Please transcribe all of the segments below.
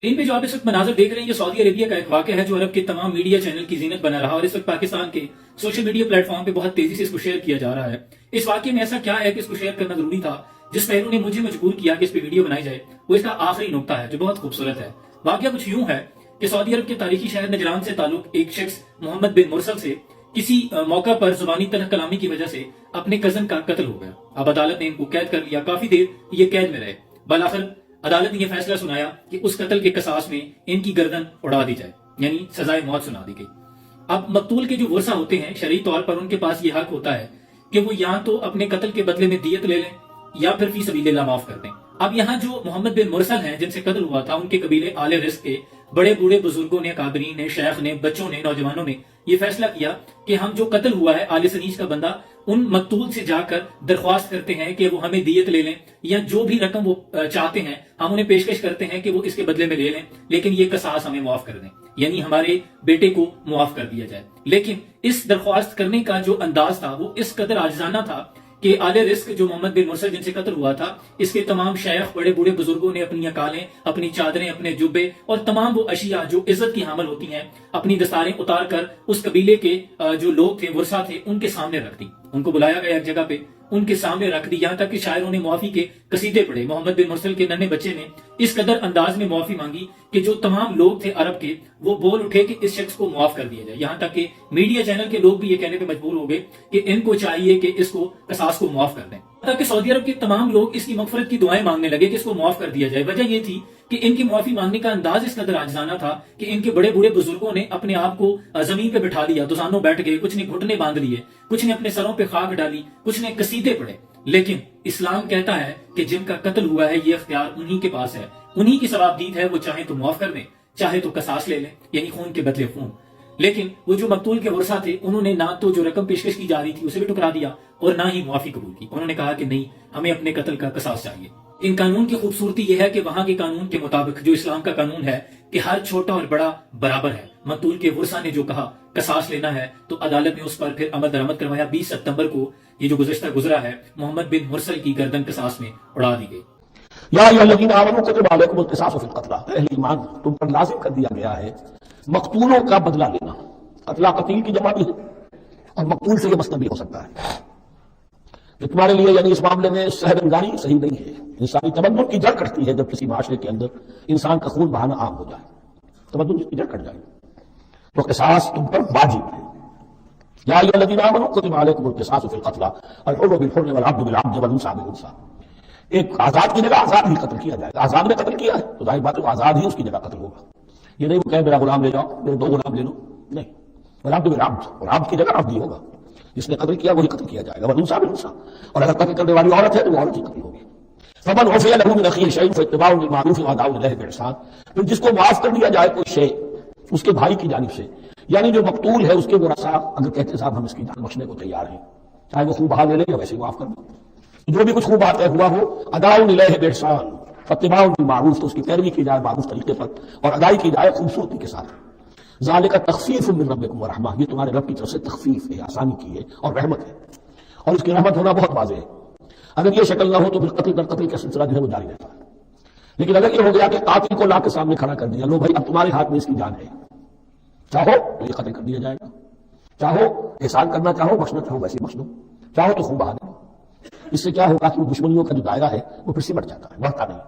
ان پہ جو آپ اس وقت مناظر دیکھ رہے ہیں یہ سعودی عربیہ کا ایک واقعہ ہے جو عرب کے تمام میڈیا چینل کی زینت بنا رہا اور اس وقت پاکستان کے سوشل میڈیا پلیٹ فارم پہ بہت تیزی سے اس کو شیئر کیا جا رہا ہے۔ اس واقعے میں ایسا کیا ہے کہ اس کو شیئر کرنا ضروری تھا؟ جس پہلو نے مجھے مجبور کیا کہ اس پہ ویڈیو بنائی جائے وہ اس کا آخری نقطہ ہے جو بہت خوبصورت ہے۔ واقعہ کچھ یوں ہے کہ سعودی عرب کے تاریخی شہر نجران سے تعلق ایک شخص محمد بن مرسل سے کسی موقع پر زبانی تلخ کلامی کی وجہ سے اپنے کزن کا قتل ہو گیا۔ اب عدالت نے ان کو قید کر لیا، کافی دیر یہ قید میں رہے۔ بالآخر عدالت نے یہ فیصلہ سنایا کہ اس قتل کے قصاص میں ان کی گردن اڑا دی جائے، یعنی سزائے موت سنا دی گئی۔ اب مقتول کے جو ورثہ ہوتے ہیں شرعی طور پر ان کے پاس یہ حق ہوتا ہے کہ وہ یا تو اپنے قتل کے بدلے میں دیت لے لیں یا پھر فی سبیل اللہ معاف کر دیں۔ اب یہاں جو محمد بن مرسل ہیں جن سے قتل ہوا تھا، ان کے قبیلے آل رزق کے بڑے بوڑھے بزرگوں نے، اکابرین نے، شیخ نے، بچوں نے، نوجوانوں نے یہ فیصلہ کیا کہ ہم جو قتل ہوا ہے آل سنیج کا بندہ، ان مقتول سے جا کر درخواست کرتے ہیں کہ وہ ہمیں دیت لے لیں یا جو بھی رقم وہ چاہتے ہیں ہم انہیں پیشکش کرتے ہیں کہ وہ اس کے بدلے میں لے لیں، لیکن یہ قصاص ہمیں معاف کر دیں، یعنی ہمارے بیٹے کو معاف کر دیا جائے۔ لیکن اس درخواست کرنے کا جو انداز تھا وہ اس قدر عاجزانہ تھا کہ آل رزق جو محمد بن مرسل جن سے قتل ہوا تھا، اس کے تمام شیخ، بڑے بوڑھے بزرگوں نے اپنی اکالیں، اپنی چادریں، اپنے جبے اور تمام وہ اشیاء جو عزت کی حامل ہوتی ہیں اپنی دستاریں اتار کر اس قبیلے کے جو لوگ تھے، ورثہ تھے، ان کے سامنے رکھ دی۔ ان کو بلایا گیا ایک جگہ پہ، ان کے سامنے رکھ دی، یہاں تک کہ شاعروں نے معافی کے قصیدے پڑھے۔ محمد بن مرسل کے ننھے بچے نے اس قدر انداز میں معافی مانگی کہ جو تمام لوگ تھے عرب کے وہ بول اٹھے کہ اس شخص کو معاف کر دیا جائے۔ یہاں تک کہ میڈیا چینل کے لوگ بھی یہ کہنے پہ مجبور ہو گئے کہ ان کو چاہیے کہ اس کو قصاص کو معاف کر دیں۔ تاکہ سعودی عرب کے تمام لوگ اس کی مغفرت کی دعائیں مانگنے لگے کہ اس کو معاف کر دیا جائے۔ وجہ یہ تھی کہ ان کی معافی مانگنے کا انداز اس قدر عاجزانہ تھا کہ ان کے بڑے بوڑھے بزرگوں نے اپنے آپ کو زمین پہ بٹھا لیا، دوزانوں بیٹھ گئے، کچھ نے گھٹنے باندھ لیے، کچھ نے اپنے سروں پہ خاک ڈالی، کچھ نے قصیدے پڑھے۔ لیکن اسلام کہتا ہے کہ جن کا قتل ہوا ہے یہ اختیار انہی کے پاس ہے، انہی کی ثوابدید ہے، وہ چاہیں تو معاف کر دیں، چاہے تو قصاص لے لیں، یعنی خون کے بدلے خون۔ لیکن وہ جو مقتول کے ورثہ تھے انہوں نے نہ تو جو رقم پیشکش کی جا رہی تھی اسے بھی ٹکرا دیا اور نہ ہی معافی قبول کی۔ انہوں نے کہا کہ نہیں، ہمیں اپنے قتل کا قصاص چاہیے۔ ان قانون کی خوبصورتی یہ ہے کہ وہاں کے قانون کے مطابق جو اسلام کا قانون ہے کہ ہر چھوٹا اور بڑا برابر ہے۔ مقتول کے ورثہ نے جو کہا قصاص لینا ہے تو عدالت نے اس پر پھر عمل درآمد کروایا۔ 20 ستمبر کو یہ جو گزرا ہے، محمد بن مرسل کی گردن قصاص میں اڑا دی گئی۔ یا ایھا الذین آمنوا کتب علیکم القصاص فی القتلی، اہل ایمان تم پر لازم کر دیا گیا ہے مقتولوں کا بدلہ لینا۔ قتلہ قتیل کی جمع بھی ہے اور مقتول سے یہ مصدر بھی ہو سکتا ہے۔ جو تمہارے لیے یعنی اس معاملے میں سہرنگاری صحیح نہیں ہے۔ انسانی تمدن کی جڑ کٹتی ہے جب کسی معاشرے کے اندر انسان کا خون بہانا عام ہو جائے، تمدن کی جڑ کٹ جائے، تو قصاص تم پر واجب ہے۔ یا ایھا الذین آمنوا کتب علیکم القصاص فی القتلی الحر بالحر والعبد بالعبد والانثى بالانثى۔ ایک آزاد کی جگہ آزاد ہی قتل کیا جائے گا۔ آزاد نے قتل کیا ہے تو ظاہر بات ہے وہ آزاد ہی اس کی جگہ قتل ہوگا۔ یہ نہیں وہ کہے میرا غلام لے جاؤ، میرے 2 غلام لے لو، نہیں، والعبد بالعبد، اور عبد کی جگہ عبد ہی ہوگا، جس نے قتل کیا وہی قتل کیا جائے گا، والانثى بالانثى، اور اگر قتل کرنے والی عورت ہے تو وہ عورت ہی قتل ہوگی۔ فمن عفی له من اخیہ شیء فاتباع بالمعروف واداء الیہ باحسان، پھر جس کو معاف کر دیا جائے کوئی شے اس کے بھائی کی جانب سے، یعنی جو مقتول ہے اس کے ورثاء اگر کہتے صاحب ہم اس کی جان بخشنے کو تیار ہیں، چاہے وہ خوب بہا لے لے یا ویسے معاف کر دو، جو بھی کچھ خوب آتا ہے ہوا ہو، اداء الیہ باحسان، فاتباع بالمعروف، تو اس کی پیروی کی جائے معروف طریقے پر اور ادائی کی جائے خوبصورتی کے ساتھ۔ ذالک تخفیف من ربکم ورحمہ، یہ تمہارے رب کی طرف سے تخفیف ہے، آسانی کی ہے اور رحمت ہے، اور اس کی رحمت ہونا بہت واضح ہے۔ اگر یہ شکل نہ ہو تو پھر قتل در قتل کا سلسلہ جو ہے وہ جاری رہتا ہے۔ لیکن اگر یہ ہو گیا کہ قاتل کو لا کے سامنے کھڑا کر دیا، لو بھائی اب تمہارے ہاتھ میں اس کی جان ہے، چاہو تو یہ قتل کر دیا جائے گا، چاہو احسان کرنا چاہو بخشنا چاہو ویسے بخش دو، چاہو تو خون بہا دو۔ اس سے کیا ہوگا کہ دشمنیوں کا جو دائرہ ہے وہ پھر سمٹ جاتا ہے، بڑھتا نہیں۔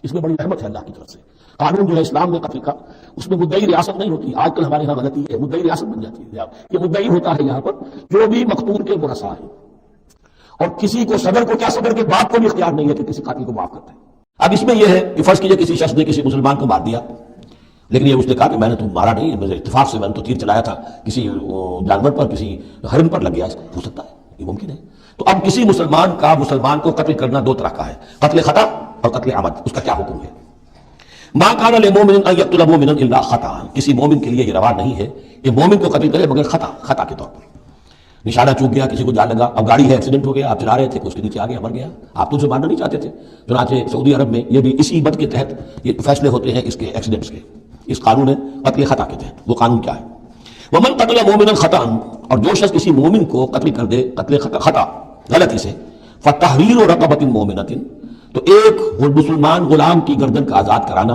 اس میں بڑی رحمت ہے اللہ کی طرف سے۔ قانون جو ہے اسلام میں قتل کا، اس میں مدعی ریاست نہیں ہوتی۔ آج کل ہمارے یہاں غلطی ہے، مدعی ریاست بن جاتی ہے۔ یہ مدعی ہوتا ہے یہاں پر جو بھی مقتول کے ورثاء ہیں، اور کسی کو صدر کو کیا صدر کے باپ کو بھی اختیار نہیں ہے کہ کسی قاتل کو معاف کرتے ہیں۔ اب اس میں یہ ہے کہ فرض کیجئے کسی شخص نے کسی مسلمان کو مار دیا، لیکن یہ اس نے کہا کہ میں نے تو مارا نہیں، میرے اتفاق سے میں نے تو تیر چلایا تھا، کسی جانور پر، کسی ہرن پر لگ گیا، ہو سکتا ہے، یہ ممکن ہے۔ تو اب کسی مسلمان کا مسلمان کو قتل کرنا 2 طرح کا ہے، قتل خطا اور قتل عمد۔ اس کا کیا حکم ہے؟ ما کان للمؤمن ان یقتل مؤمنا الا خطا، کسی مومن کے لیے یہ روا نہیں ہے کہ مومن کو قتل کرے مگر خطا کے طور پر۔ نشانہ چوک گیا، کسی کو جان لگا، اب گاڑی ہے، ایکسیڈنٹ ہو گیا، آپ چلا رہے تھے، اس کے نیچے آ گیا، مر گیا، آپ تو اسے مارنا نہیں چاہتے تھے۔ چنانچہ سعودی عرب میں یہ بھی اسی بد کے تحت یہ فیصلے ہوتے ہیں اس کے ایکسیڈنٹس کے، اس قانون قتل خطا کے تحت۔ وہ قانون کیا ہے؟ ومن قتل مومنا خطا، اور جو شخص کسی مومن کو قتل کر دے قتل خطا غلطی سے، فتحریر رقبۃ مومنۃ، تو ایک مسلمان غلام کی گردن کا آزاد کرانا،